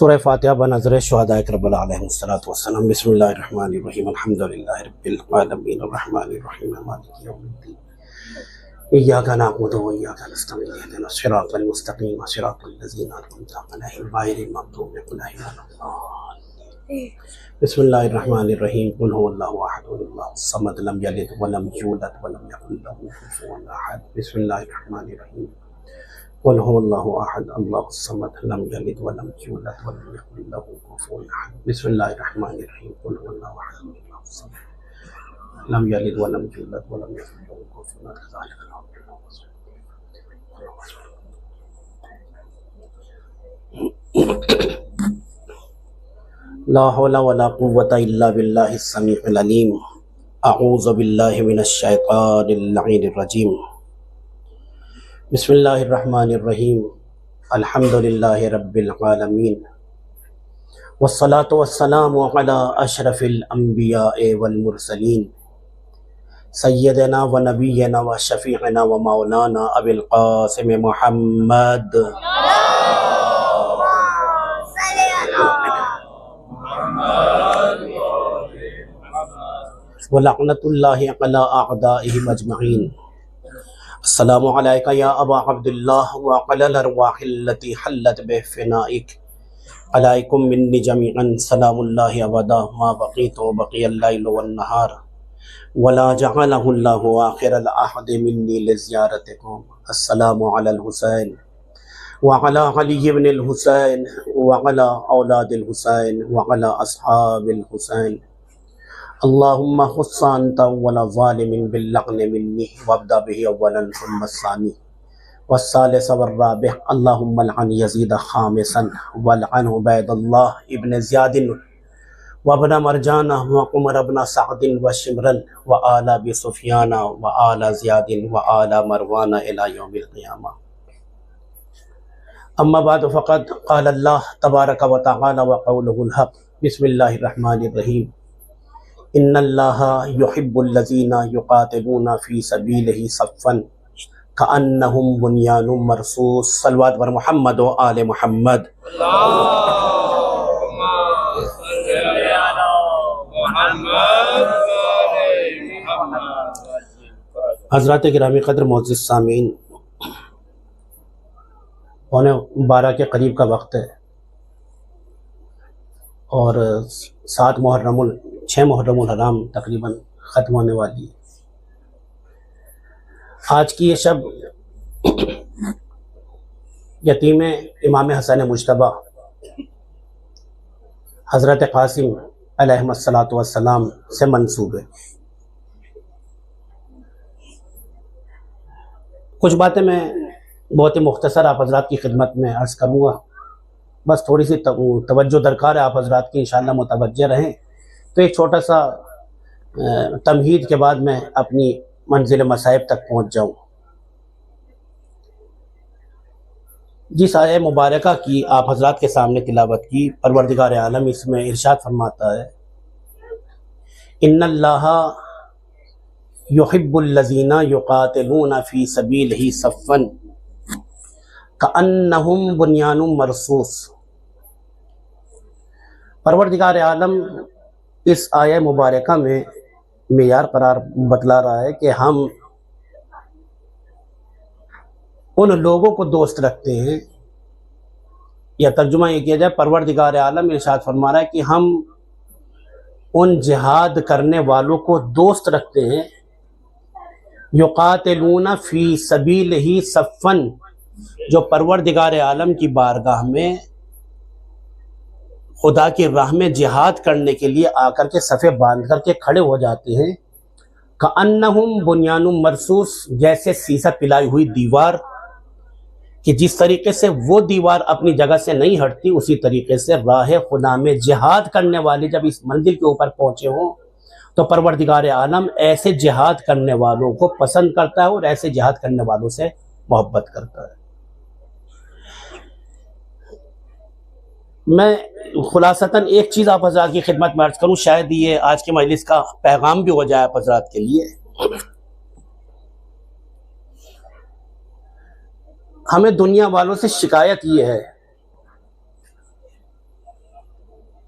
सूरह फातिहा बनज़र शुहदाए करबला अलैहिस्सलातु वस्सलाम। बिस्मिल्लाहिर्रहमानिर्रहीम अल्हम्दुलिल्लाहि रब्बिल आलमीन अर्रहमानिर्रहीम मालिकि यौमिद्दीन इय्याका नअबुदु व इय्याका नस्तईन इहदिनस सिरातल मुस्तक़ीम सिरातल लज़ीना अनअमता अलैहिम गैरिल मग़दूबि अलैहिम वलद्दाल्लीन। बिस्मिल्लाहिर्रहमानिर्रहीम कुल हुवल्लाहु अहद अल्लाहुस समद लम यलिद व लम यूलद व लम यकुल लहू कुफुवन अहद। बिस्मिल्लाहिर्रहमानिर्रहीम कुल हुवल्लाहु अहद अल्लाहुस समद लम यलिद व लम यूलद व लम यकुल लहू कुफुवन अहद। बिस्मिल्लाहिर्रहमानिर्रहीम कुल हुवल्लाहु अहद अल्लाहुस समद लम यलिद व लम यूलद व लम यकुल लहू कुफुवन अहद। ला हौला वला कुव्वता इल्ला बिल्लाहिस समीउल अलीम। अऊज़ु बिल्लाहि मिनश शैतानिर लईनिर रजीम। बिस्मिल्लाहिर्रहमानिर्रहीम अल्हम्दुलिल्लाहि रब्बिल आलमीन वस्सलातु वस्सलामु अला अशरफिल अंबियाए वल मुरसलीन सय्यदना व नबियना व शफीअना व मौलाना अबिल क़ासिम मुहम्मद व लअनतुल्लाहि अला अअदाइहिम अजमईन। अस्सलामु अलैका या अबा अब्दुल्लाह व अलल अरवाहिल्लती हल्लत बिफ़नाइक अलैकुम मिन्नी जमीअन सलामुल्लाहि अबदा मा बक़ीतु बक़ियल लैल वन नहार वला जअलहुल्लाहु आखिरल अहद मिन्नी लिज़ियारतिकुम। अस्सलामु अलल हुसैन व अला अली इब्निल हुसैन व अला औलादिल हुसैन व अला अस्हाबिल हुसैन। अल्लाहुम्मा खुस्स अंता अव्वला ज़ालिमिन बिल्लअन मिन्नी वब्दा बिही अव्वलन सुम्मा अस्सानी वस्सालिस वर्राबिअ। अल्लाहुम्मा लअन यज़ीद खामिसन वलअनहु उबैदुल्लाह इब्न ज़ियादिन वब्न मरजाना व उमर इब्न सअदिन व शिमरन व आला बि सुफ़ियाना व आला ज़ियादिन व आला मरवाना इला यौमिल क़ियामा। अम्मा बाद फ़क़द क़ाल अल्लाह तबारक व तआला व क़ौलुहुल हक़। बिस्मिल्लाहिर्रहमानिर्रहीम इन्नल्लाहा युहिब्बुल्लज़ीना युक़ातिलूना फ़ी सबीलिही सफ़्फ़न कअन्नहुम बुन्यानुम मरसूस। सल्लल्लाहु अलैहि मुहम्मद व आले मुहम्मद। हज़रात गिरामी क़द्र मोअज़्ज़िज़ सामीन, पौने 12 के करीब का वक्त है और 6 मुहर्रमुल हराम तकरीबन ख़त्म होने वाली है। आज की ये शब यतीम इमाम हसन मुज्तबा हज़रत क़ासिम अलैहिस्सलातु वस्सलाम से मंसूब है। कुछ बातें मैं बहुत ही मुख्तसर आप हज़रात की खिदमत में अर्ज़ करूँगा, बस थोड़ी सी तवज्जो दरकार है आप हज़रात की, इंशाअल्लाह मुतवज्जे रहें। तो एक छोटा सा तमहीद के बाद मैं अपनी मंजिल मसाइब तक पहुँच जाऊँ। जिस आये मुबारका की आप हज़रात के सामने तिलावत की, परवरदिगार आलम इसमें इरशाद फरमाता है इन्नल्लाहा युहिब्बुल्लज़ीना युक़ातिलूना फ़ी सबीलिही सफ़्फ़न कअन्नहुम बुन्यानुम मरसूस। परवरदिगार आलम इस आया मुबारका में मेयार करार बतला रहा है कि हम उन लोगों को दोस्त रखते हैं, या तर्जुमा ये किया जाए परवरदिगार आलम इरशाद फरमा रहा है कि हम उन जिहाद करने वालों को दोस्त रखते हैं युक़ातिलूना फ़ी सबीलिही सफ़्फ़न, जो परवरदिगार आलम की बारगाह में खुदा की राह में जिहाद करने के लिए आकर के सफ़े बांध करके खड़े हो जाते हैं। कअन्नहुम बुन्यानुम मरसूस, जैसे सीसा पिलाई हुई दीवार, कि जिस तरीके से वो दीवार अपनी जगह से नहीं हटती, उसी तरीके से राह खुदा में जिहाद करने वाले जब इस मंजिल के ऊपर पहुँचे हों तो परवरदिगार आलम ऐसे जिहाद करने वालों को पसंद करता है और ऐसे जिहाद करने वालों से मोहब्बत करता है। मैं खुलासतन एक चीज़ आप हज़रात की खिदमत में अर्ज़ करूँ, शायद ये आज के मजलिस का पैगाम भी हो जाए आप हज़रात के लिए। हमें दुनिया वालों से शिकायत ये है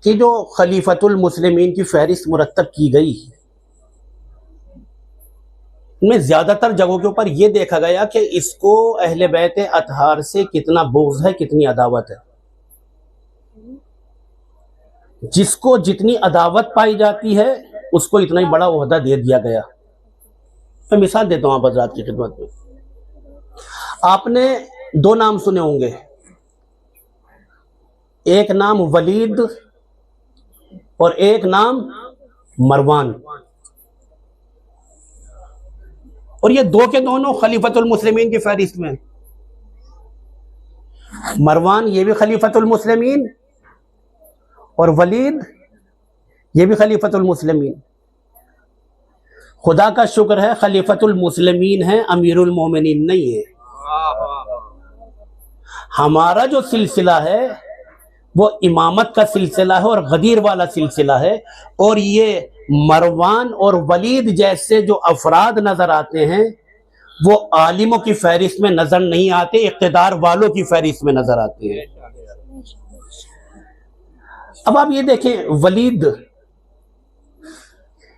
कि जो खलीफतुल मुस्लिमीन की फहरिस्त मुरत्तब की गई, में ज्यादातर जगहों के ऊपर यह देखा गया कि इसको अहले बैत अतहार से कितना बुग़्ज़ है, कितनी अदावत है। जिसको जितनी अदावत पाई जाती है उसको इतना ही बड़ा ओहदा दे दिया गया। मैं मिसाल देता हूं आप हज़रात की खिदमत में। आपने दो नाम सुने होंगे, एक नाम वलीद और एक नाम मरवान, और ये दो के दोनों खलीफतुल मुस्लिमीन की फहरिस्त में। मरवान ये भी खलीफतुल मुस्लिमीन और वलीद ये भी खलीफतुल मुस्लिमीन। खुदा का शुक्र है खलीफतुल मुस्लिमीन है, अमीरुल मोमिनीन नहीं है। हमारा जो सिलसिला है वो इमामत का सिलसिला है और गदीर वाला सिलसिला है। और ये मरवान और वलीद जैसे जो अफराद नजर आते हैं वो आलिमों की फहरिस्त में नजर नहीं आते, इक़्तिदार वालों की फहरिस्त में नजर आते हैं। अब आप ये देखें, वलीद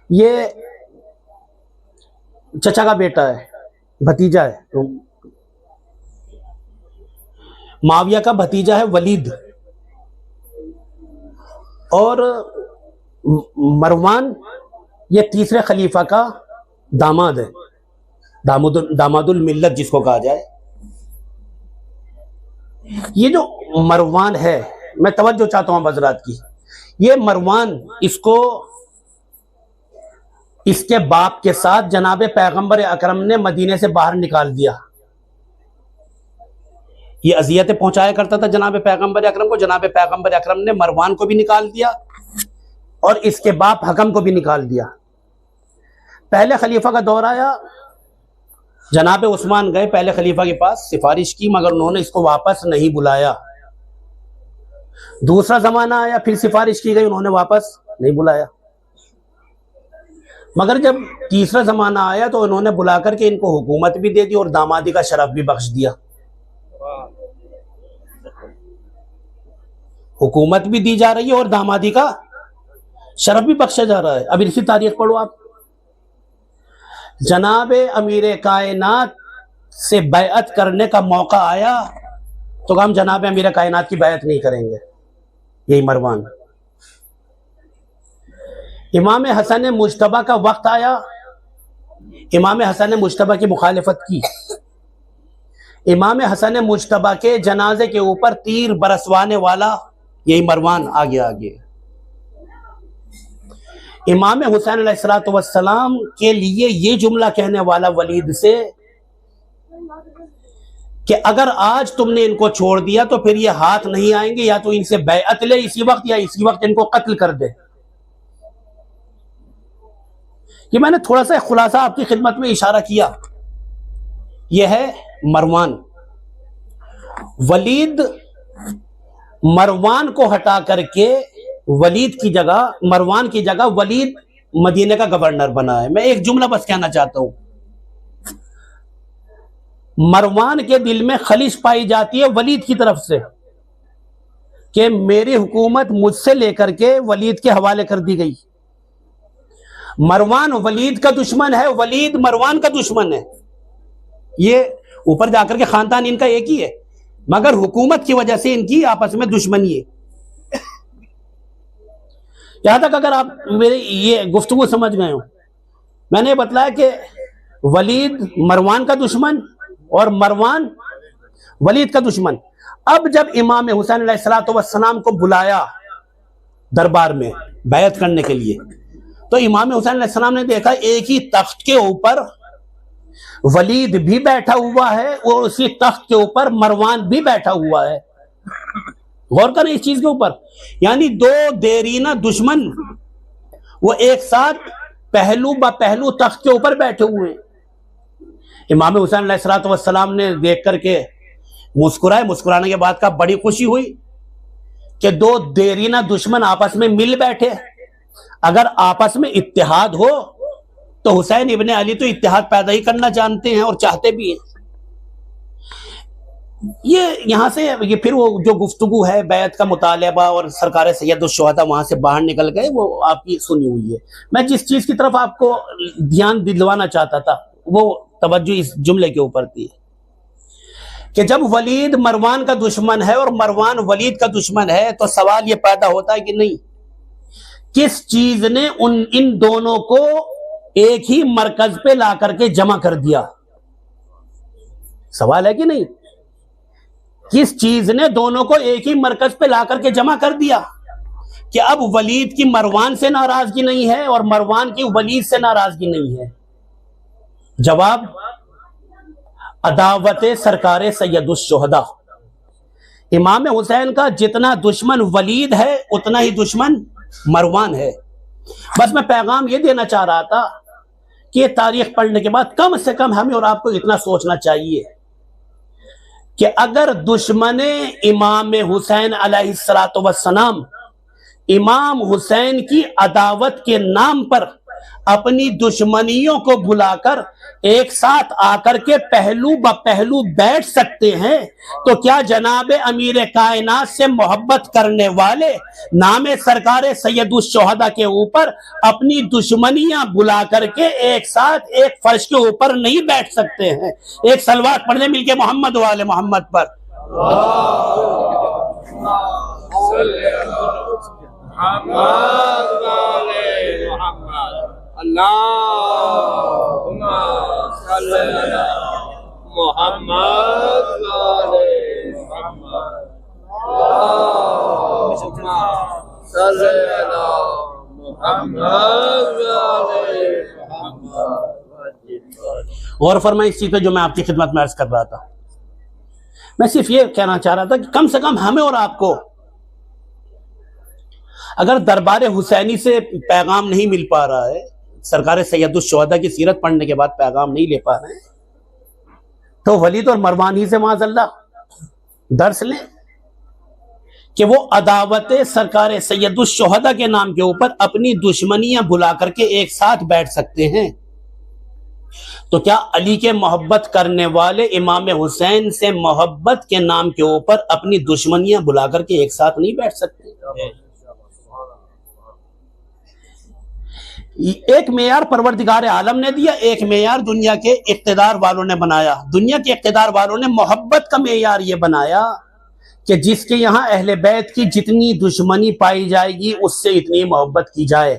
ये चचा का बेटा है, भतीजा है, तो माविया का भतीजा है वलीद। और मरवान ये तीसरे खलीफा का दामाद है, दामादुल मिल्लत जिसको कहा जाए। ये जो मरवान है, मैं तवज्जो चाहता हूं हज़रात की, ये मरवान इसको इसके बाप के साथ जनाबे पैगंबर अकरम ने मदीने से बाहर निकाल दिया। ये अजियतें पहुंचाया करता था जनाबे पैगंबर अकरम को। जनाबे पैगंबर अकरम ने मरवान को भी निकाल दिया और इसके बाप हकम को भी निकाल दिया। पहले खलीफा का दौर आया, जनाबे उस्मान गए पहले खलीफा के पास, सिफारिश की, मगर उन्होंने इसको वापस नहीं बुलाया। दूसरा जमाना आया, फिर सिफारिश की गई, उन्होंने वापस नहीं बुलाया। मगर जब तीसरा जमाना आया तो उन्होंने बुला करके इनको हुकूमत भी दे दी और दामादी का शरफ भी बख्श दिया। हुकूमत भी दी जा रही है और दामादी का शरफ भी बख्शा जा रहा है। अब इसी तारीख पढ़ो आप, जनाबे अमीर कायनात से बैअत करने का मौका आया तो हम जनाबे अमीर कायनात की बैअत नहीं करेंगे। यही मरवान। इमाम हसन मुज्तबा का वक्त आया, इमाम हसन मुज्तबा की मुखालिफत की। इमाम हसन मुज्तबा के जनाजे के ऊपर तीर बरसवाने वाला यही मरवान आगे। इमाम हुसैन अलैहिस्सलाम के लिए ये जुमला कहने वाला वलीद से कि अगर आज तुमने इनको छोड़ दिया तो फिर ये हाथ नहीं आएंगे, या तो इनसे बैअत ले इसी वक्त या इसी वक्त इनको कत्ल कर दे। ये मैंने थोड़ा सा खुलासा आपकी खिदमत में इशारा किया। यह है मरवान। वलीद मरवान को हटा करके वलीद की जगह, मरवान की जगह वलीद मदीने का गवर्नर बना है। मैं एक जुमला बस कहना चाहता हूं, मरवान के दिल में खलिश पाई जाती है वलीद की तरफ से कि मेरी हुकूमत मुझसे लेकर के वलीद के हवाले कर दी गई। मरवान वलीद का दुश्मन है, वलीद मरवान का दुश्मन है। ये ऊपर जाकर के खानदान इनका एक ही है, मगर हुकूमत की वजह से इनकी आपस में दुश्मनी है। यहां तक अगर आप मेरे ये गुफ्तगू समझ गए हो, मैंने बतलाया कि वलीद मरवान का दुश्मन और मरवान वलीद का दुश्मन। अब जब इमाम हुसैन अलैहिस्सलाम को बुलाया दरबार में बैत करने के लिए, तो इमाम हुसैन अलैहिस्सलाम ने देखा एक ही तख्त के ऊपर वलीद भी बैठा हुआ है और उसी तख्त के ऊपर मरवान भी बैठा हुआ है। गौर करें इस चीज के ऊपर, यानी दो देरीना दुश्मन वो एक साथ पहलू ब पहलू तख्त के ऊपर बैठे हुए हैं। इमाम हुसैन अलैहिस्सलाम ने देख करके मुस्कुराए। मुस्कुराने के बाद का बड़ी खुशी हुई कि दो देरीना दुश्मन आपस में मिल बैठे। अगर आपस में इत्तेहाद हो तो हुसैन इब्ने अली तो इत्तेहाद पैदा ही करना जानते हैं और चाहते भी हैं। ये यहाँ से ये फिर वो जो गुफ्तगू है बैत का मुतालबा और सरकार सैयदुश्शुहदा वहां से बाहर निकल गए, वो आपकी सुनी हुई है। मैं जिस चीज की तरफ आपको ध्यान दिलवाना चाहता था वो तवज्जो इस जुमले के ऊपर थी कि जब वलीद मरवान का दुश्मन है और मरवान वलीद का दुश्मन है, तो सवाल ये पैदा होता है कि नहीं, किस चीज ने इन दोनों को एक ही मरकज पे ला करके जमा कर दिया? सवाल है कि नहीं, किस चीज ने दोनों को एक ही मरकज पे ला करके जमा कर दिया कि अब वलीद की मरवान से नाराजगी नहीं है और मरवान की वलीद से नाराजगी नहीं है? जवाब, अदावत सरकार सैयदुश्शुहदा। इमाम हुसैन का जितना दुश्मन वलीद है उतना ही दुश्मन मरवान है। बस मैं पैगाम ये देना चाह रहा था कि ये तारीख पढ़ने के बाद कम से कम हमें और आपको इतना सोचना चाहिए कि अगर दुश्मन इमाम हुसैन अलैहिस्सलातु वस्सलाम इमाम हुसैन की अदावत के नाम पर अपनी दुश्मनियों को भुलाकर एक साथ आकर के पहलू ब पहलू बैठ सकते हैं, तो क्या जनाब अमीर कायनात से मोहब्बत करने वाले नाम सरकार सैयदुश्शुहदा के ऊपर अपनी दुश्मनियां भुला करके एक साथ एक फर्श के ऊपर नहीं बैठ सकते हैं? एक सलवात पढ़ने मिलके मोहम्मद वाले मोहम्मद पर। अल्लाहुम्मा सल्ली अला मुहम्मद वाले मुहम्मद, अल्लाहुम्मा सल्ली अला मुहम्मद वाले मुहम्मद। और फरमाइए इस चीज पे जो मैं आपकी खिदमत में अर्ज कर रहा था, मैं सिर्फ ये कहना चाह रहा था कि कम से कम हमें और आपको अगर दरबार हुसैनी से पैगाम नहीं मिल पा रहा है, सरकार सैयदुश्शुहदा की सीरत पढ़ने के बाद पैगाम नहीं ले पा रहे हैं, तो वलीद और मरवान ही से माज़अल्लाह दर्स लें कि वो अदावत सरकार सैयदुश्शुहदा के नाम के ऊपर अपनी दुश्मनियां भुला करके एक साथ बैठ सकते हैं। तो क्या अली के मोहब्बत करने वाले इमाम हुसैन से मोहब्बत के नाम के ऊपर अपनी दुश्मनियां भुला करके एक साथ नहीं बैठ सकते? एक मेयार परवरदिगार आलम ने दिया, एक मेयार दुनिया के इख्तिदार वालों ने बनाया। दुनिया के इख्तिदार वालों ने मोहब्बत का मेयार ये बनाया कि जिसके यहाँ अहले बैत की जितनी दुश्मनी पाई जाएगी उससे इतनी मोहब्बत की जाए।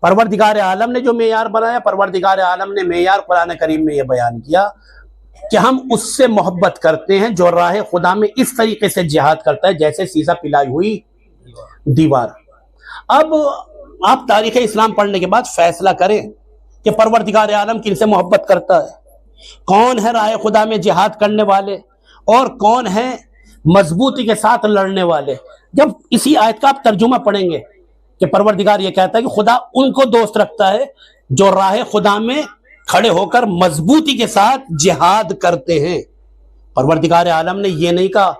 परवरदिगार आलम ने जो मेयार बनाया, परवरदिगार आलम ने मेयार कुरान करीम में यह बयान किया कि हम उससे मोहब्बत करते हैं जो राह खुदा में इस तरीके से जिहाद करता है जैसे सीसा पिलाई हुई दीवार। अब आप तारीख इस्लाम पढ़ने के बाद फैसला करें कि परवरदिगार आलम किनसे मोहब्बत करता है, कौन है राह खुदा में जिहाद करने वाले और कौन है मजबूती के साथ लड़ने वाले। जब इसी आयत का आप तर्जुमा पढ़ेंगे कि परवरदिगार ये कहता है कि खुदा उनको दोस्त रखता है जो राह खुदा में खड़े होकर मजबूती के साथ जिहाद करते हैं। परवरदिगार आलम ने यह नहीं कहा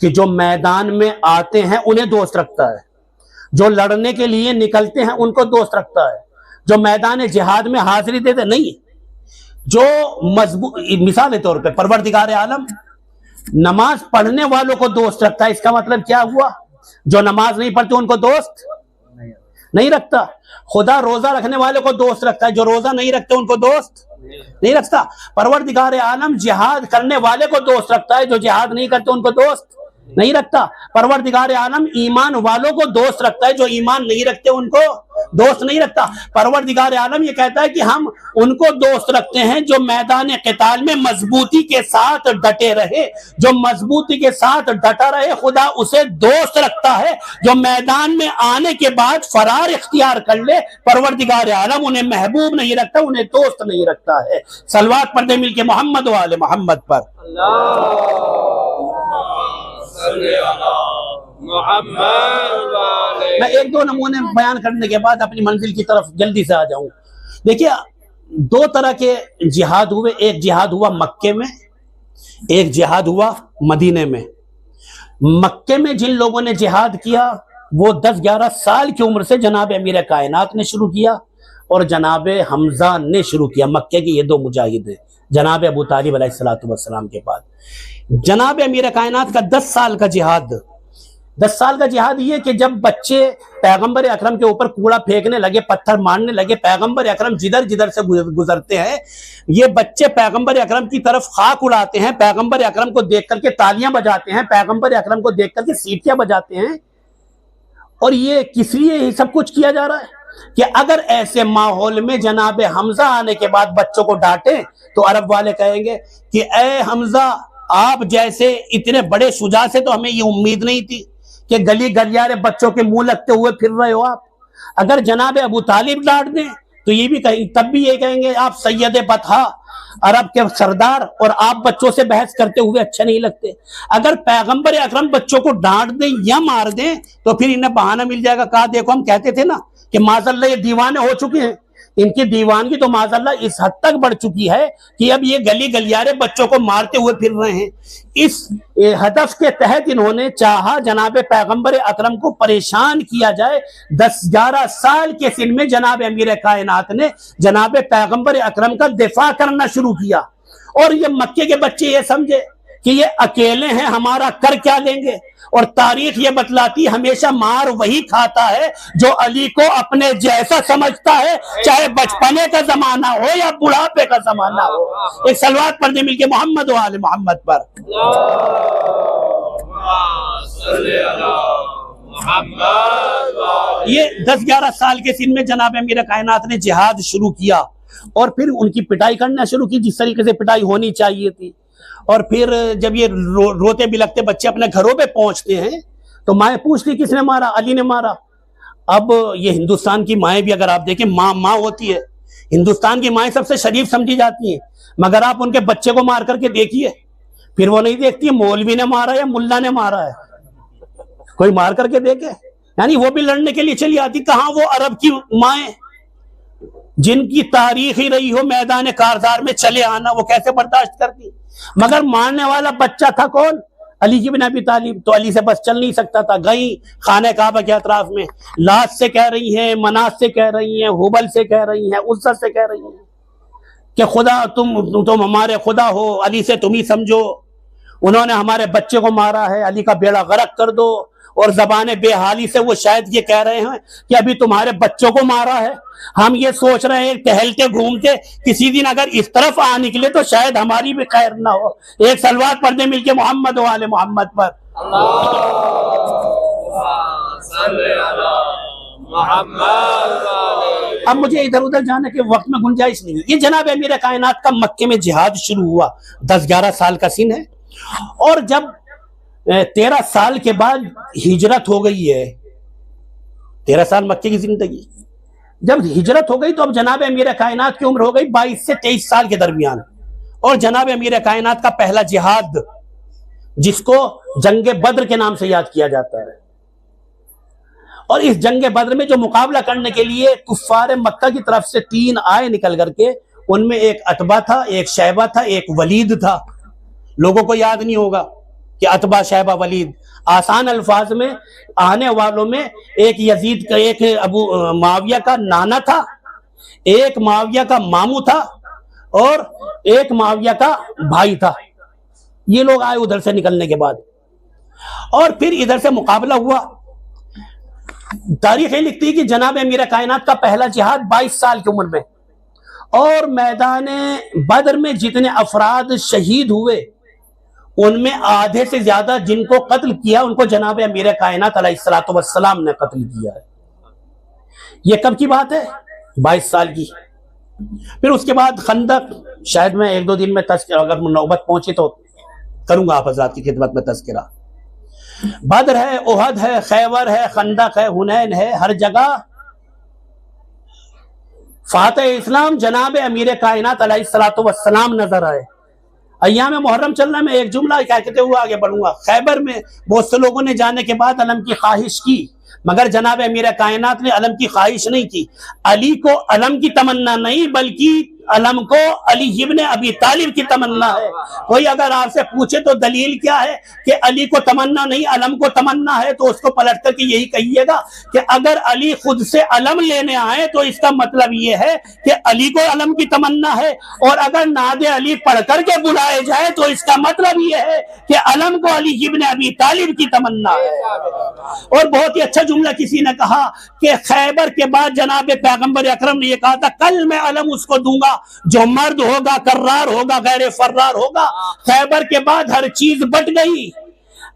कि जो मैदान में आते हैं उन्हें दोस्त रखता है, जो लड़ने के लिए निकलते हैं उनको दोस्त रखता है, जो मैदान जिहाद में हाजिरी देते नहीं। जो मजबूत, मिसाल के तौर पे परवरदिगार आलम नमाज पढ़ने वालों को दोस्त रखता है। इसका मतलब क्या हुआ? जो नमाज नहीं पढ़ते उनको दोस्त नहीं रखता। खुदा रोजा रखने वाले को दोस्त रखता है, जो रोजा नहीं रखते उनको दोस्त नहीं रखता। परवरदिगार आलम जिहाद करने वाले को दोस्त रखता है, जो जिहाद नहीं करते उनको दोस्त नहीं रखता। परवरदिगार आलम ईमान वालों को दोस्त रखता है, जो ईमान नहीं रखते उनको दोस्त नहीं रखता। परवरदिगार आलम ये कहता है कि हम उनको दोस्त रखते हैं जो मैदान क़िताल में मजबूती के साथ डटे रहे। जो मजबूती के साथ डटा रहे खुदा उसे दोस्त रखता है। जो मैदान में आने के बाद फरार इख्तियार कर ले, परवरदिगार आलम उन्हें महबूब नहीं रखता, उन्हें दोस्त नहीं रखता है। सलवात पढ़ते मिलके मोहम्मद वाले मोहम्मद पर। मैं एक दो नमूने बयान करने के बाद अपनी मंजिल की तरफ जल्दी से आ जाऊं। देखिए, दो तरह के जिहाद हुए। एक जिहाद हुआ मक्के में, एक जिहाद हुआ मदीने में। मक्के में जिन लोगों ने जिहाद किया वो 10-11 साल की उम्र से जनाब अमीर कायनात ने शुरू किया और जनाब हमजा ने शुरू किया। मक्के के ये दो मुजाहिद हैं जनाब अबू तालिब अलैहिस्सलातु वस्सलाम के बाद। जनाब अमीर कायनात का 10 साल का जिहाद, 10 साल का जिहाद ये कि जब बच्चे पैगंबर अकरम के ऊपर कूड़ा फेंकने लगे, पत्थर मारने लगे, पैगंबर अकरम जिधर जिधर से गुजरते हैं ये बच्चे पैगंबर अकरम की तरफ खाक उड़ाते हैं, पैगंबर अकरम को देख करके तालियां बजाते हैं, पैगंबर अकरम को देख करके सीटियां बजाते हैं। और ये किस लिए ये सब कुछ किया जा रहा है कि अगर ऐसे माहौल में जनाब हमजा आने के बाद बच्चों को डांटे तो अरब वाले कहेंगे कि ए हमजा, आप जैसे इतने बड़े शुजा से तो हमें ये उम्मीद नहीं थी कि गली गलियारे बच्चों के मुंह लगते हुए फिर रहे हो आप। अगर जनाब अबू तालिब डांट दें तो ये भी कहेंगे, तब भी ये कहेंगे आप सैयद बतहा, अरब के सरदार, और आप बच्चों से बहस करते हुए अच्छे नहीं लगते। अगर पैगंबर अकरम बच्चों को डांट दें या मार दें तो फिर इन्हें बहाना मिल जाएगा, कहा देखो हम कहते थे ना कि माज़अल्लाह ये दीवाने हो चुके हैं। इनकी दीवानगी तो माज़अल्लाह इस हद तक बढ़ चुकी है कि अब ये गली गलियारे बच्चों को मारते हुए फिर रहे हैं। इस हदफ के तहत इन्होंने चाहा जनाब पैगंबर अकरम को परेशान किया जाए। 10-11 साल के सिन में जनाब अमीर कायनात ने जनाब पैगंबर अकरम का दिफा करना शुरू किया। और ये मक्के के बच्चे ये समझे कि ये अकेले हैं, हमारा कर क्या लेंगे। और तारीख ये बतलाती हमेशा मार वही खाता है जो अली को अपने जैसा समझता है, चाहे बचपने का जमाना हो या बुढ़ापे का जमाना हो। एक सलवात पढ़ने मिलके मोहम्मद व आले मोहम्मद पर। ये 10-11 साल के सिन में जनाब अमीर कायनात ने जिहाद शुरू किया और फिर उनकी पिटाई करना शुरू की जिस तरीके से पिटाई होनी चाहिए थी। और फिर जब ये रोते बिलखते बच्चे अपने घरों पे पहुंचते हैं तो माएँ पूछती किसने मारा, अली ने मारा। अब ये हिंदुस्तान की माएँ भी अगर आप देखें, माँ होती है, हिंदुस्तान की माएँ सबसे शरीफ समझी जाती हैं, मगर आप उनके बच्चे को मार करके देखिए, फिर वो नहीं देखती है मौलवी ने मारा या मुल्ला ने मारा है, कोई मार करके देखे। यानी वो भी लड़ने के लिए चली आती। कहाँ वो अरब की माएँ जिनकी तारीख ही रही हो मैदान कारजार में चले आना, वो कैसे बर्दाश्त करती। मगर मारने वाला बच्चा था कौन, अली इब्न अबी तालिब। तो अली से बस चल नहीं सकता था। गई खाने काबा के अतराफ में लात से कह रही हैं, मनात से कह रही हैं, हुबल से कह रही हैं, उज्जा से कह रही हैं कि खुदा तुम हमारे खुदा हो, अली से तुम ही समझो, उन्होंने हमारे बच्चे को मारा है, अली का बेड़ा गर्क कर दो। और जबान बेहाली से वो शायद ये कह रहे हैं कि अभी तुम्हारे बच्चों को मारा है। हम ये सोच रहे हैं टहलते घूमते किसी दिन अगर इस तरफ आ निकले तो शायद हमारी भी खैर ना हो। एक सलवात पढ़ने मिलके मोहम्मद वाले मोहम्मद पर। अब मुझे इधर उधर जाने के वक्त में गुंजाइश नहीं है। ये जनाब अमीर कायनात का मक्के में जिहाद शुरू हुआ, 10-11 साल का सीन है। और जब 13 साल के बाद हिजरत हो गई है, 13 साल मक्के की जिंदगी, जब हिजरत हो गई तो अब जनाब अमीर कायनात की उम्र हो गई 22 से 23 साल के दरमियान। और जनाब अमीर कायनात का पहला जिहाद, जिसको जंग बद्र के नाम से याद किया जाता है, और इस जंग बद्र में जो मुकाबला करने के लिए कुफ्फार मक्का की तरफ से 3 आए निकल करके, उनमें एक अतबा था, एक शैबा था, एक वलीद था। लोगों को याद नहीं होगा कि अतबा शैबा वलीद। आसान अल्फाज में आने वालों में एक यजीद का, एक अबू माविया का नाना था, एक माविया का मामू था और एक माविया का भाई था। ये लोग आए उधर से निकलने के बाद, और फिर इधर से मुकाबला हुआ। तारीख लिखती है कि जनाब अमीर कायनात का पहला जिहाद 22 साल की उम्र में, और मैदान बद्र में जितने अफराद शहीद हुए उनमें आधे से ज्यादा जिनको कत्ल किया उनको जनाब अमीर कायनात अलैहिस्सलातु वस्सलाम ने कत्ल किया है। ये कब की बात है, 22 साल की। फिर उसके बाद खंदक, शायद मैं 1-2 दिन में तस्करा, अगर नौबत पहुंची तो करूंगा आप हज़रात की खिदमत में तस्करा। बद्र है, उहद है, खैबर है, खंदक है, हुनैन है, हर जगह फातह इस्लाम जनाब अमीर कायनात अलैहिस्सलातु वस्सलाम नजर आए। अय्याम मुहर्रम चलना, में एक जुमला कहते हुए आगे बढ़ूंगा। खैबर में बहुत से लोगों ने जाने के बाद अलम की ख्वाहिश की, मगर जनाब अमीर कायनात ने अलम की ख्वाहिश नहीं की। अली को अलम की तमन्ना नहीं बल्कि अलम को अली इब्न अबी तालिब की तमन्ना है। कोई अगर आपसे पूछे तो दलील क्या है कि अली को तमन्ना नहीं अलम को तमन्ना है, तो उसको पलट करके यही कहिएगा कि अगर अली खुद से अलम लेने आए तो इसका मतलब ये है कि अली को अलम की तमन्ना है, और अगर नादे अली पढ़ करके बुलाए जाए तो इसका मतलब ये है कि अलम को अली इब्न अबी तालिब की तमन्ना है। और बहुत ही अच्छा जुमला किसी ने कहा कि खैबर के बाद जनाब पैगंबर अकरम ने यह कहा था, कल मैं अलम उसको दूंगा जो मर्द होगा, कर्रार होगा, गैर फर्रार होगा। खैबर के बाद हर चीज बट गई,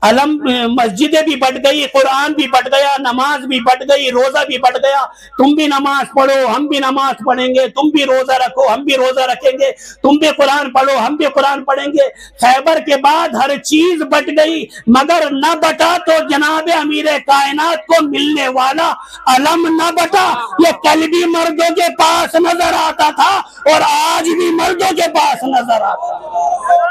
अलम मस्जिदें भी बढ़ गई, कुरान भी बढ़ गया, नमाज भी बढ़ गई, रोजा भी बढ़ गया। तुम भी नमाज पढ़ो, हम भी नमाज पढ़ेंगे, तुम भी रोजा रखो, हम भी रोजा रखेंगे, तुम भी कुरान पढ़ो, हम भी कुरान पढ़ेंगे। खैबर के बाद हर चीज बट गई, मगर न बटा तो जनाब अमीर कायनात को मिलने वाला अलम न बटा। ये कल भी मर्दों के पास नजर आता था और आज भी मर्दों के पास नजर आता है।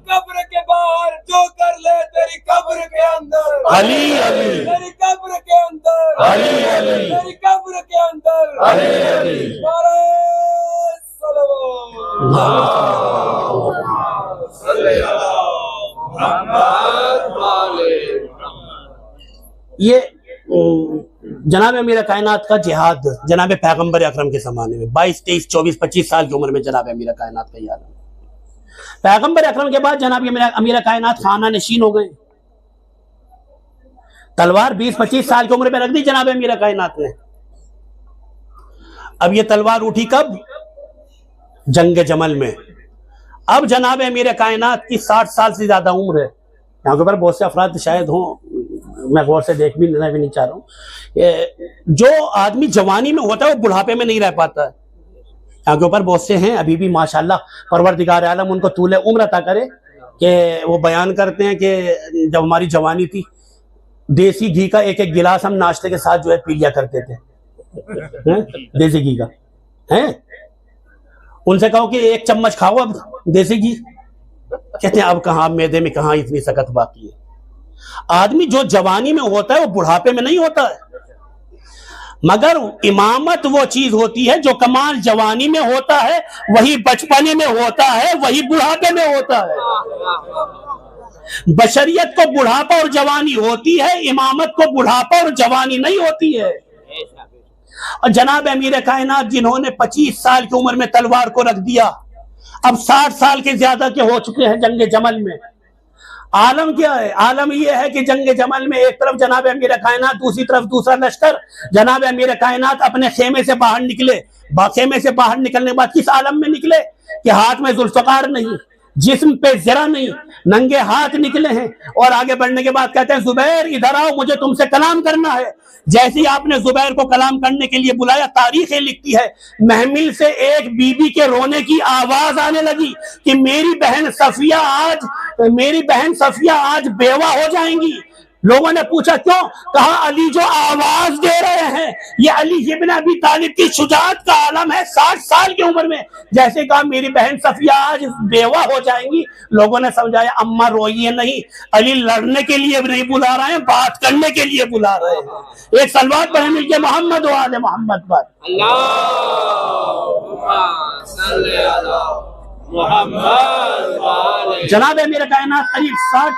कब्र के बाहर जो कर ले तेरी कब्र के अंदर, अली अली तेरी कब्र के अंदर, अली अली तेरी कब्र के अंदर, अली अली। ये जनाब अमीर कायनात का जिहाद जनाब पैगंबर अकरम के ज़माने में 22, 23, 24, 25 साल की उम्र में जनाब अमीर कायनात का याद। पैगंबर अकरम के बाद जनाब अमीर कायनात खाना नशीन हो गए। तलवार 20-25 साल की उम्र में रख दी जनाब अमीर कायनात ने। अब ये तलवार उठी कब? जंग जमल में। अब जनाब अमीर कायनात की 60 साल से ज्यादा उम्र है। यहाँ के ऊपर बहुत से अफराद शायद हों, मैं गौर से देख भी नहीं चाह रहा हूँ। जो आदमी जवानी में होता है वो बुढ़ापे में नहीं रह पाता है। यहाँ के ऊपर बहुत से हैं अभी भी माशाल्लाह, परवरदिगार आलम उनको तूले उम्र अता करे, कि वो बयान करते हैं कि जब हमारी जवानी थी देसी घी का एक एक गिलास हम नाश्ते के साथ जो है पी लिया करते थे, देसी घी का है। उनसे कहो कि 1 चम्मच खाओ अब देसी घी, कहते हैं अब कहाँ, मैदे में कहाँ इतनी सकत बाकी है। आदमी जो जवानी में होता है वो बुढ़ापे में नहीं होता है। मगर इमामत वो चीज होती है जो कमाल जवानी में होता है, वही बचपने में होता है, वही बुढ़ापे में होता है। बशरियत को बुढ़ापा और जवानी होती है, इमामत को बुढ़ापा और जवानी नहीं होती है। और जनाब अमीर कायनात जिन्होंने 25 साल की उम्र में तलवार को रख दिया, अब 60 साल के ज्यादा के हो चुके हैं जंग जमल में। आलम क्या है? आलम यह है कि जंग जमल में एक तरफ जनाब अमीर कायनात, दूसरी तरफ दूसरा लश्कर। जनाब अमीर कायनात अपने खेमे से बाहर निकले। खेमे से बाहर निकलने के बाद किस आलम में निकले कि हाथ में जुल्फकार नहीं, जिस्म पे जरा नहीं, नंगे हाथ निकले हैं। और आगे बढ़ने के बाद कहते हैं, जुबैर इधर आओ, मुझे तुमसे कलाम करना है। जैसे ही आपने जुबैर को कलाम करने के लिए बुलाया, तारीखें लिखती है महमिल से एक बीबी के रोने की आवाज आने लगी कि मेरी बहन सफिया आज बेवा हो जाएंगी। लोगों ने पूछा क्यों? कहा अली जो आवाज दे रहे हैं ये अली इब्न अबी तालिब की शुजाअत का आलम है। 60 साल की उम्र में जैसे कहा मेरी बहन सफिया आज बेवा हो जाएंगी, लोगों ने समझाया अम्मा रोइए नहीं, अली लड़ने के लिए नहीं बुला रहे हैं, बात करने के लिए बुला रहे हैं। एक सलवात पढ़े मिलके मोहम्मद व आले मोहम्मद पर। जनाब मेरे कायनात करीब 60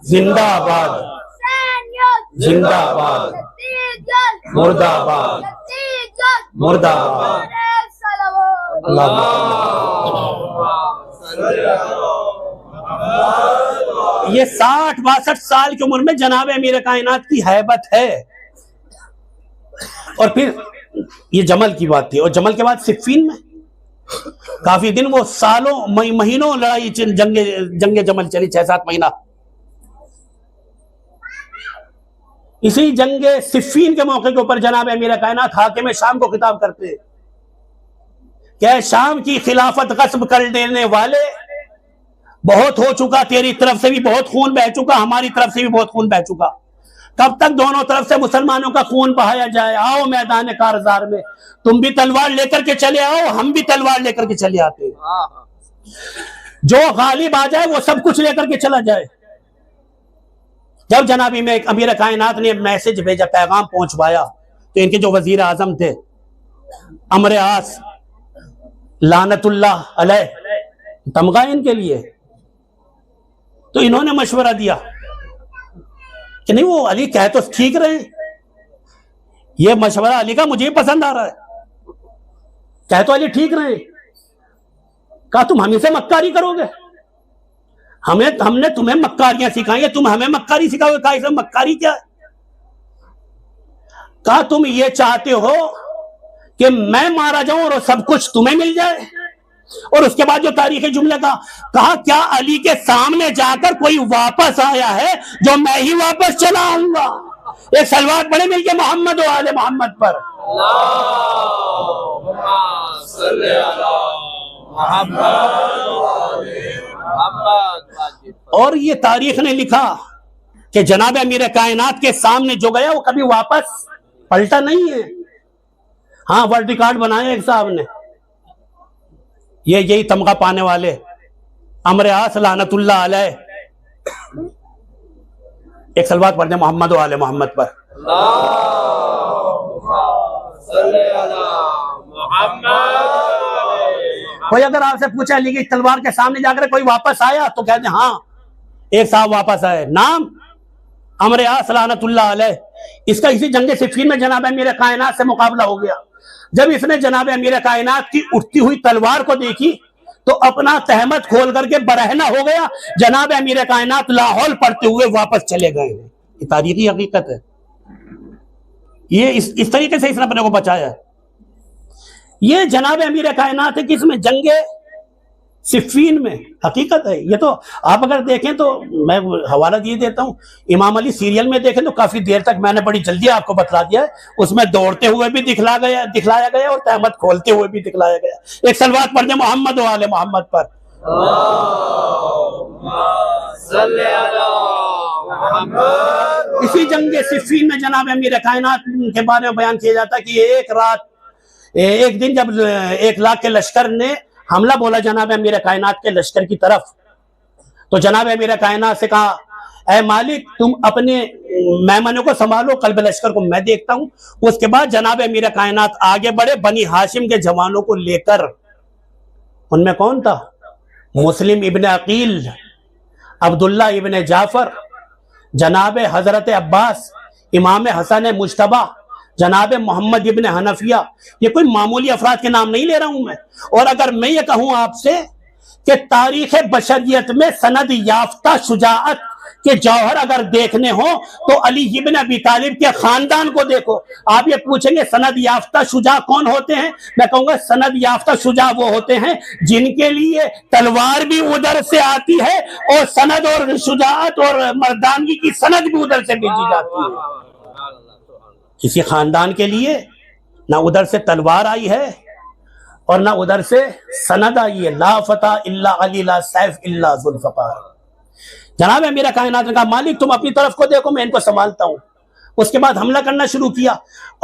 जिंदाबाद जिंदाबाद मुर्दाबाद मुर्दाबाद। ये 60-62 साल की उम्र में जनाब अमीर कायनात की हैबत है। और फिर ये जमल की बात थी, और जमल के बाद सिफ़ीन में काफी दिन, वो सालों महीनों लड़ाई जंगे जमल चली, 6-7 महीना। इसी जंगे सिफ़ीन के मौके के ऊपर जनाब अमीर कायनात हाकिम शाम को खिताब करते हैं, क्या शाम की खिलाफत गस्ब कर देने वाले, बहुत हो चुका, तेरी तरफ से भी बहुत खून बह चुका, हमारी तरफ से भी बहुत खून बह चुका, कब तक दोनों तरफ से मुसलमानों का खून बहाया जाए? आओ मैदान कारजार में, तुम भी तलवार लेकर के चले आओ, हम भी तलवार लेकर के चले आते हैं, जो गालिब आ जाए वो सब कुछ लेकर के चला जाए। जब जनाबी में अमीर कायनात ने मैसेज भेजा, पैगाम पहुंचवाया, तो इनके जो वजीर आजम थे अमर आस लानतुल्लाह अलैह, तमगा इनके लिए, तो इन्होंने मशवरा दिया कि नहीं, वो अली कह तो ठीक रहे, ये मशवरा अली का मुझे पसंद आ रहा है, कह तो अली ठीक रहे, कहा तुम हम से मक्कारी करोगे, हमने तुम्हें मक्कारियां सिखाई है, तुम हमें मक्कारी सिखाओगे? कहा इसमें मक्कारी क्या है? कहा तुम ये चाहते हो कि मैं मारा जाऊं और सब कुछ तुम्हें मिल जाए? और उसके बाद जो तारीखी जुमले का कहा, क्या अली के सामने जाकर कोई वापस आया है जो मैं ही वापस चला आऊंगा? एक सलवात पढ़े मिलके मोहम्मद और आले मोहम्मद पर। और ये तारीख ने लिखा कि जनाब अमीर कायनात के सामने जो गया वो कभी वापस पलटा नहीं है। हाँ, वर्ल्ड रिकॉर्ड बनाया एक साहब ने, ये यही तमगा पाने वाले अमर आस लानतुल्लाह अलैह, एक सलवात पढ़ दे मोहम्मद और आले मोहम्मद पर। कोई अगर आपसे पूछे अली की तलवार के सामने जाकर कोई वापस आया तो कहते हाँ, एक साहब वापस आए, नाम अमर आस लानतुल्लाह अलैह। इसका इसी जंग सिफ़ीन में जनाब अमीर कायनात से मुकाबला हो गया। जब इसने जनाब अमीर कायनात की उठती हुई तलवार को देखी तो अपना तहमत खोल करके बरहना हो गया। जनाब अमीर कायनात लाहौल पढ़ते हुए वापस चले गए। ये तारीखी हकीकत है। ये इस तरीके से इसने अपने को बचाया। ये जनाब अमीर कायनात है कि इसमें जंगे सिफ़ीन में हकीकत है। ये तो आप अगर देखें तो मैं हवाला दिए देता हूँ, इमाम अली सीरियल में देखें तो काफी देर तक मैंने बड़ी जल्दी आपको बतला दिया है, उसमें दौड़ते हुए भी दिखलाया गया और तहमत खोलते हुए भी दिखलाया गया। एक सलवात पढ़ दे मोहम्मद और आले मोहम्मद पर। इसी जंग सिफ़ीन में जनाब अमीर कायनात के बारे में बयान किया जाता है कि एक दिन जब 1 लाख के लश्कर ने हमला बोला जनाब अमीर कायनात के लश्कर की तरफ, तो जनाब अमीर कायनात से कहा, ऐ मालिक तुम अपने मेहमानों को संभालो, कल्ब लश्कर को मैं देखता हूं। उसके बाद जनाब अमीर कायनात आगे बढ़े बनी हाशिम के जवानों को लेकर। उनमें कौन था? मुस्लिम इब्न अकील, अब्दुल्ला इब्न जाफर, जनाब हजरत अब्बास, इमाम हसन मुज्तबा, जनाब मोहम्मद इब्न हनफिया। ये कोई मामूली अफराद के नाम नहीं ले रहा हूं मैं। और अगर मैं ये कहूं आपसे कि तारीख बशरियत में सनद याफ्ता शुजाअत के जौहर अगर देखने हो तो अली इब्न अबी तालिब के खानदान को देखो। आप ये पूछेंगे सनद याफ्ता शुजा कौन होते हैं? मैं कहूंगा सनद याफ्ता शुजा वो होते हैं जिनके लिए तलवार भी उधर से आती है और सनद और शुजाअत और मर्दानगी की सनद भी उधर से भेजी जाती है। किसी खानदान के लिए ना उधर से तलवार आई है और ना उधर से सनद आई है। ला फता इल्ला अली ला सैफ इल्ला जुल्फकार। जनाब अमीर कायनात ने कहा, मालिक तुम अपनी तरफ को देखो, मैं इनको संभालता हूं। उसके बाद हमला करना शुरू किया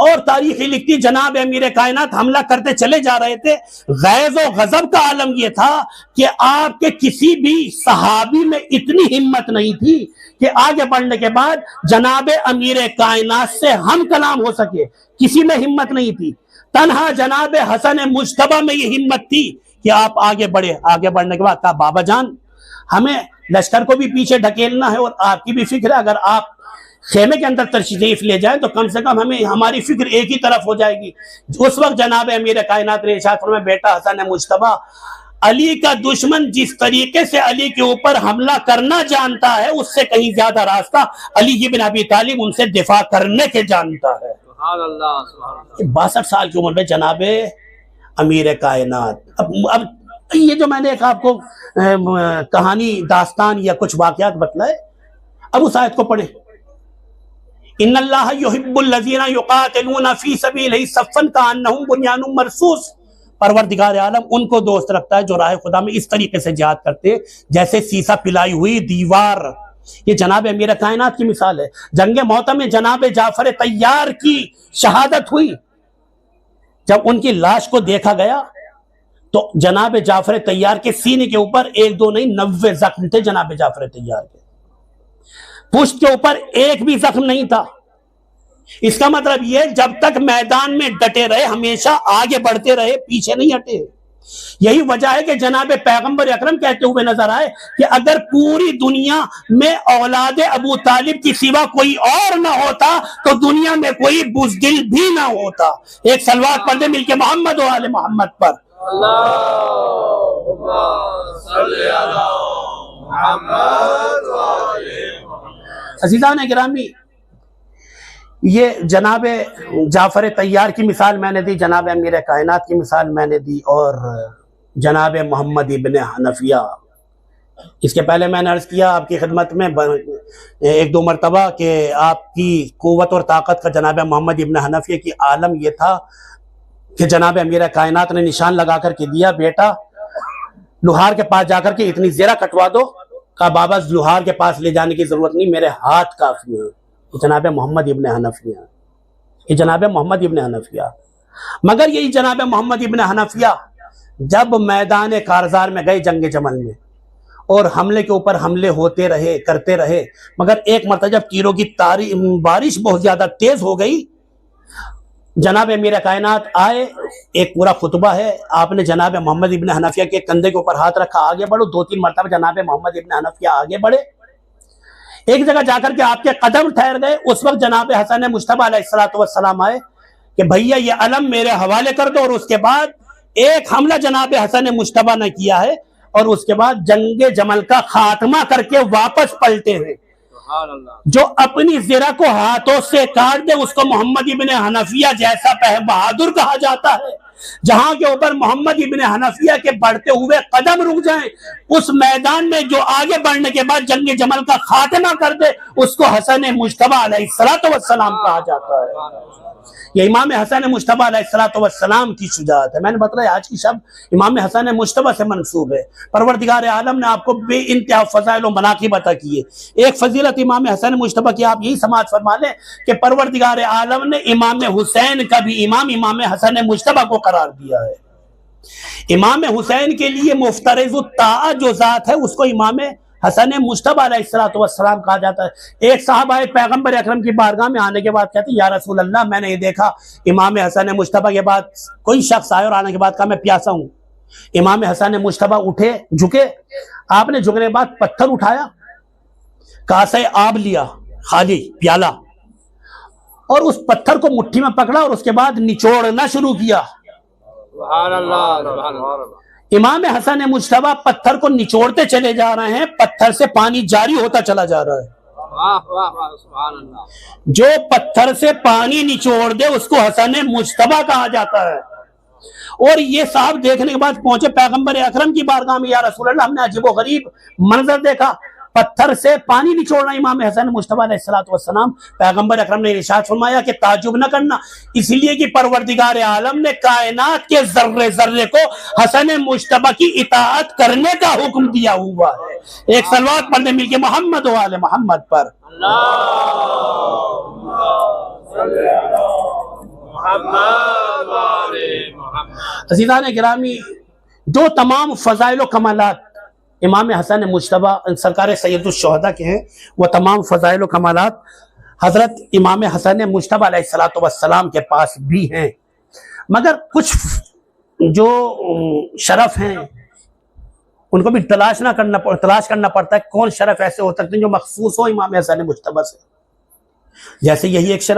और तारीख लिखती जनाब अमीर कायनात हमला करते चले जा रहे थे। गैज़ और गजब का आलम यह था कि आपके किसी भी सहाबी में इतनी हिम्मत नहीं थी कि आगे बढ़ने के बाद जनाब अमीर कायनात से हम कलाम हो सके। किसी में हिम्मत नहीं थी। तन्हा जनाब हसन मुज्तबा में ये हिम्मत थी कि आप आगे बढ़े। आगे बढ़ने के बाद कहा, बाबा जान हमें लश्कर को भी पीछे ढकेलना है और आपकी भी फिक्र है। अगर आप खेमे के अंदर तशरीफ ले जाए तो कम से कम हमारी फिक्र एक ही तरफ हो जाएगी। उस वक्त जनाब अमीर कायनात ने इरशाद फरमाया, बेटा हसन मुज्तबा, अली का दुश्मन जिस तरीके से अली के ऊपर हमला करना जानता है उससे कहीं ज्यादा रास्ता अली इब्न अबी तालिब उनसे दिफा करने के जानता है। 62 साल की उम्र में जनाबे अमीर कायनात। अब ये जो मैंने एक आपको कहानी दास्तान या कुछ वाकयात बतलाए, अब उस आयत को पढ़े। इन्नल्लाह युहिब्बुल लज़ीना युक़ातिलूना फ़ी सबीलिही सफ़्फ़न कअन्नहुम बुन्यानुम मरसूस। परवरदिगार आलम उनको दोस्त रखता है जो राह खुदा में इस तरीके से जिहाद करते जैसे सीसा पिलाई हुई दीवार। ये जनाब अमीर कायनात की मिसाल है। जंग मौता में जनाब जाफर तैयार की शहादत हुई। जब उनकी लाश को देखा गया तो जनाब जाफर तैयार के सीने के ऊपर 1-2 नहीं 90 जख्म थे। जनाब जाफर तैयार के पुष्ट के ऊपर एक भी जख्म नहीं था। इसका मतलब यह जब तक मैदान में डटे रहे, हमेशा आगे बढ़ते रहे, पीछे नहीं हटे। यही वजह है कि जनाब पैगंबर अकरम कहते हुए नजर आए कि अगर पूरी दुनिया में औलाद अबू तालिब की सिवा कोई और ना होता तो दुनिया में कोई बुज़दिल भी ना होता। एक सलवात पढ़ दे मिलके मोहम्मद व आले मोहम्मद पर। अज़ीज़ान गिरामी, ये जनाब जाफर तैयार की मिसाल मैंने दी, जनाब अमीर कायनात की मिसाल मैंने दी, और जनाब मोहम्मद इब्न हनफिया। इसके पहले मैंने अर्ज़ किया आपकी खिदमत में 1-2 मरतबा कि आपकी क़ुव्वत और ताकत का जनाब मोहम्मद इब्न हनफिया की आलम यह था कि जनाब अमीर कायनात ने निशान लगा कर के दिया, बेटा लुहार के पास जाकर के इतनी ज़रा कटवा दो। कहा बाबा लुहार के पास ले जाने की जरूरत नहीं, मेरे हाथ काफी है। जनाब मोहम्मद इब्न हनफिया, ये जनाब मोहम्मद इब्न हनफिया। मगर यही जनाब मोहम्मद इब्न हनफिया जब मैदान कारजार में गए जंग जमल में, और हमले के ऊपर हमले होते रहे, करते रहे, मगर एक मरतबा जब तीरों की बारिश बहुत ज्यादा तेज हो गई, जनाब अमीर कायनात आए। एक पूरा खुतबा है, आपने जनाब मोहम्मद इब्न हनफिया के कंधे के ऊपर हाथ रखा, आगे बढ़ो। 2-3 मरतबा जनाब मोहम्मद इब्न हनफिया आगे बढ़े। एक जगह जाकर के आपके कदम ठहर गए। उस वक्त जनाब हसन मुज्तबा अलैहिस्सलाम आए कि भैया ये अलम मेरे हवाले कर दो। और उसके बाद एक हमला जनाब हसन मुज्तबा ने किया है, और उसके बाद जंग जमल का खात्मा करके वापस पलटे हैं। जो अपनी ज़रा को हाथों से काट दे उसको मोहम्मद इब्न हनफिया जैसा बहादुर कहा जाता है। जहां के ऊपर मोहम्मद इब्न हनफिया के बढ़ते हुए कदम रुक जाएं, उस मैदान में जो आगे बढ़ने के बाद जंग जमल का खात्मा कर दे उसको हसन मुज्तबा अलैहिस्सलाम कहा जाता है। ये इमाम हसन मुज्तबा अलैहिस्सलाम की शुजाअत है। मैंने बताया आज की शब्द इमाम हसन मुज्तबा से मंसूब है। परवरदिगार आलम ने आपको बेइंतहा फज़ाइल व मनाक़िब अता किए। एक फजीलत इमाम हसन मुज्तबा की आप यही समाज फरमा लें कि परवरदिगार आलम ने इमाम हुसैन का भी इमाम हसन मुज्तबा को करार दिया है। इमाम हुसैन के लिए मुफ्तरिज़ुत ताअ जो ज़ात है उसको इमाम हसन मुज्तबा अलैहिस्सलाम कहा जाता है। एक साहबा पैगंबर अकरम की बारगाह में आने के बाद कहते या रसूल अल्लाह, मैंने ये देखा इमाम हसन मुज्तबा के बाद कोई शख्स आए और आने के बाद कहा मैं प्यासा हूं। इमाम हसन मुज्तबा उठे, झुके, आपने झुकने के बाद पत्थर उठाया, कासे आब लिया, खाली प्याला, और उस पत्थर को मुट्ठी में पकड़ा और उसके बाद निचोड़ना शुरू किया। इमाम हसन मुज्तबा पत्थर को निचोड़ते चले जा रहे हैं, पत्थर से पानी जारी होता चला जा रहा है। जो पत्थर से पानी निचोड़ दे उसको हसन मुज्तबा कहा जाता है। और ये साहब देखने के बाद पहुंचे पैगंबर अकरम की बारगाह में, या रसूल अल्लाह, हमने अजीबोगरीब मंजर देखा, पत्थर से पानी निचोड़ना इमाम हसन मुज्तबा अलैहिस्सलाम। पैगंबर अकरम ने इरशाद फरमाया कि ताजुब न करना, इसलिए कि परवरदिगार आलम ने कायनात के जर्रे जर्रे को हसन मुज्तबा की इताअत करने का हुक्म दिया हुआ है। एक सलवात पढ़ने मिलके मोहम्मद व आले मोहम्मद पर। अज़ीज़ान गिरामी, जो तमाम फज़ाइल व कमालात इमाम हसन मुज्तबा सरकार सैयदुश शुहदा के हैं, वो तमाम फज़ाइल व कमालात हज़रत इमाम हसन मुज्तबा अलैहिस्सलाम के पास भी हैं। मगर कुछ जो शरफ हैं उनको भी तलाश करना पड़ता है। कौन शरफ ऐसे हो सकते हैं जो मखसूस हो इमाम हसन मुज्तबा से। जैसे यही एक शरफ